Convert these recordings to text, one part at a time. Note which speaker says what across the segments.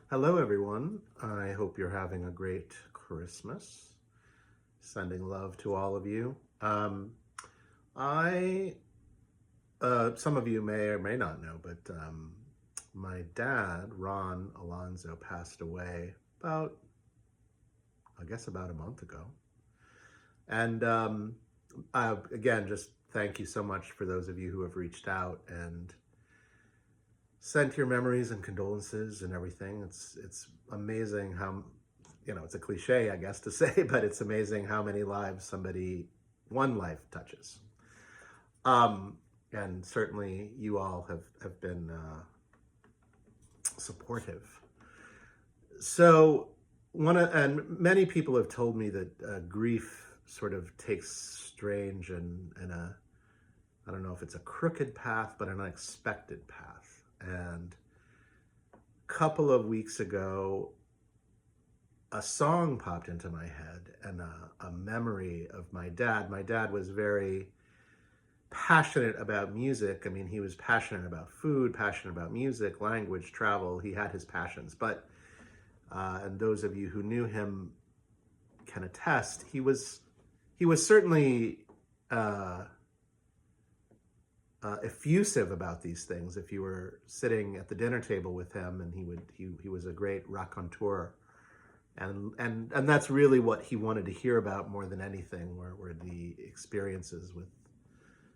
Speaker 1: Hello, everyone. I hope you're having a great Christmas. Sending love to all of you. I, some of you may or may not know, but my dad, Ron Alonzo, passed away about a month ago. And again, just thank you so much for those of you who have reached out and sent your memories and condolences and everything. It's amazing how, it's a cliche, I guess, to say, but it's amazing how many lives one life touches. And certainly you all have been supportive. So and many people have told me that grief sort of takes strange and I don't know if it's a crooked path, but an unexpected path. And a couple of weeks ago, a song popped into my head and a memory of my dad. My dad was very passionate about music. I mean, he was passionate about food, passionate about music, language, travel. He had his passions. But, and those of you who knew him can attest, he was certainly effusive about these things. If you were sitting at the dinner table with him, and he was a great raconteur, and that's really what he wanted to hear about more than anything, were the experiences with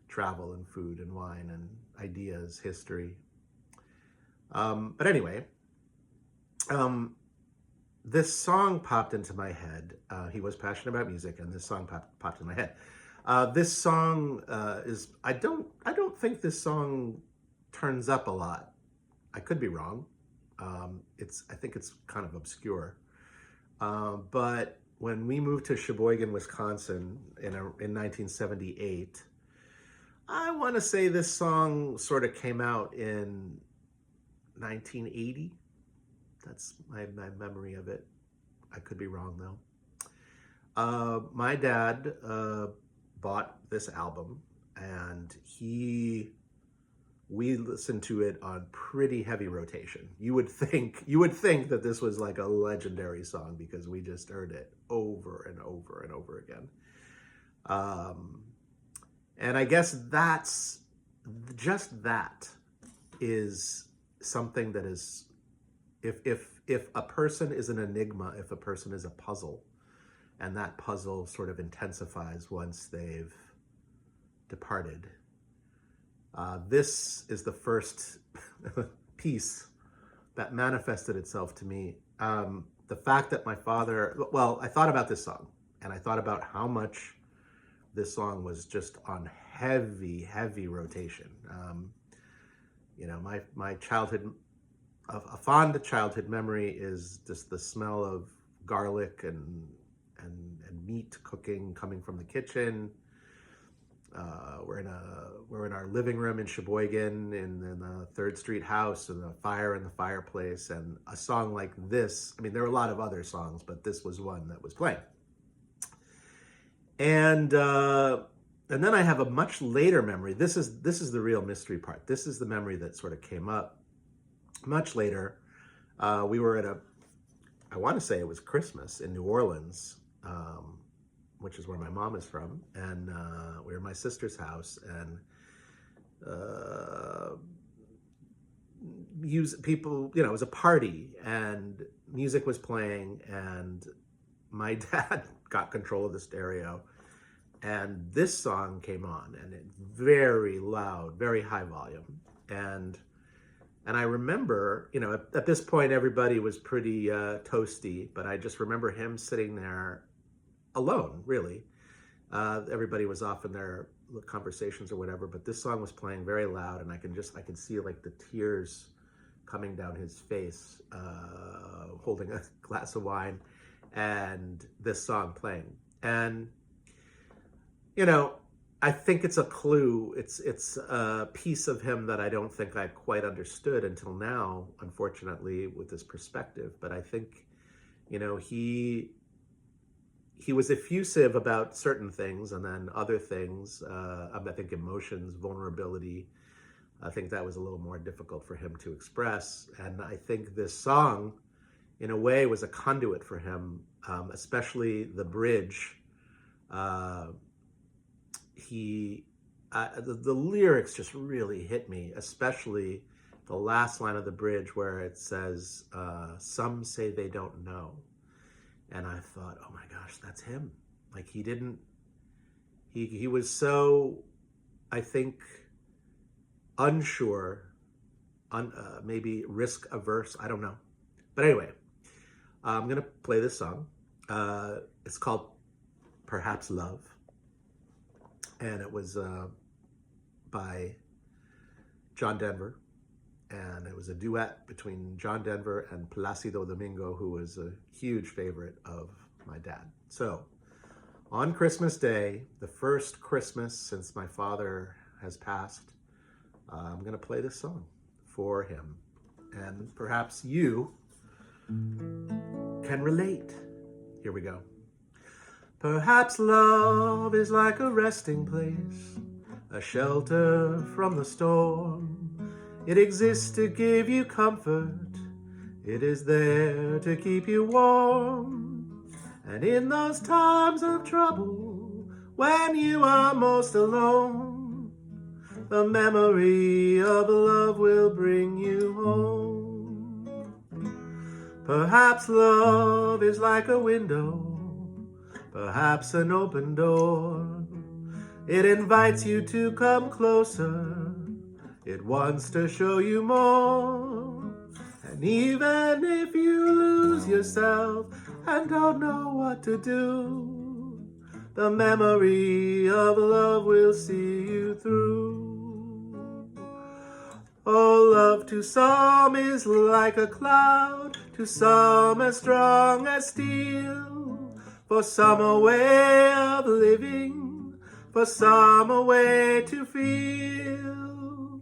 Speaker 1: travel and food and wine and ideas, history. But anyway, this song popped into my head. He was passionate about music, and this song popped in my head. This song I don't think this song turns up a lot. I could be wrong. I think it's kind of obscure. But when we moved to Sheboygan, Wisconsin in 1978, I want to say this song sort of came out in 1980. That's my memory of it. I could be wrong though. My dad bought this album, and we listened to it on pretty heavy rotation. You would think that this was like a legendary song because we just heard it over and over and over again. And I guess that is something that is, if a person is an enigma, if a person is a puzzle, and that puzzle sort of intensifies once they've departed. This is the first piece that manifested itself to me. The fact that my father, I thought about this song, and I thought about how much this song was just on heavy, heavy rotation. My childhood, a fond childhood memory is just the smell of garlic and meat cooking coming from the kitchen. We're in our living room in Sheboygan in the 3rd Street house, and a fire in the fireplace, and a song like this. I mean, there were a lot of other songs, but this was one that was playing. And then I have a much later memory. This is the real mystery part. This is the memory that sort of came up much later. We were at I want to say it was Christmas in New Orleans, which is where my mom is from, and we were at my sister's house, and people, it was a party, and music was playing, and my dad got control of the stereo, and this song came on, and it very loud, very high volume, and I remember, at this point, everybody was pretty toasty, but I just remember him sitting there alone, really. Everybody was off in their conversations or whatever, but this song was playing very loud, and I could see like the tears coming down his face, holding a glass of wine, and this song playing. And, I think it's a clue. It's a piece of him that I don't think I quite understood until now, unfortunately, with this perspective. But I think, he was effusive about certain things, and then other things, I think emotions, vulnerability, I think that was a little more difficult for him to express. And I think this song in a way, was a conduit for him, especially the bridge. Uh, the lyrics just really hit me, especially the last line of the bridge where it says, "Some say they don't know," and I thought, "Oh my gosh, that's him!" Like he didn't. He was so, I think, unsure, maybe risk averse. I don't know, but anyway, I'm gonna play this song. It's called "Perhaps Love," and it was by John Denver, and it was a duet between John Denver and Placido Domingo, who was a huge favorite of my dad. So, on Christmas Day, the first Christmas since my father has passed, I'm going to play this song for him. And perhaps you can relate. Here we go. Perhaps love is like a resting place, a shelter from the storm. It exists to give you comfort. It is there to keep you warm. And in those times of trouble, when you are most alone, the memory of love will bring you home. Perhaps love is like a window, perhaps an open door. It invites you to come closer. It wants to show you more. And even if you lose yourself and don't know what to do, the memory of love will see you through. Oh, love to some is like a cloud, to some as strong as steel. For some a way of living, for some a way to feel.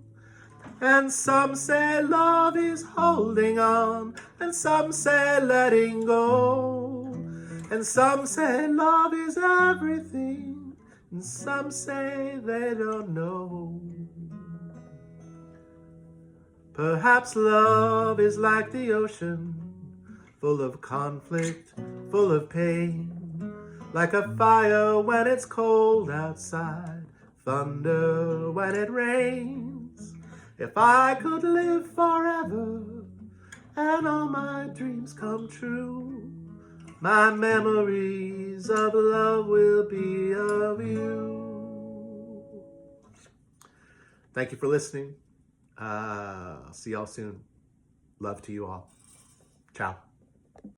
Speaker 1: And some say love is holding on, and some say letting go. And some say love is everything, and some say they don't know. Perhaps love is like the ocean, full of conflict, full of pain. Like a fire when it's cold outside, thunder when it rains. If I could live forever and all my dreams come true, my memories of love will be of you. Thank you for listening. I'll see y'all soon. Love to you all. Ciao.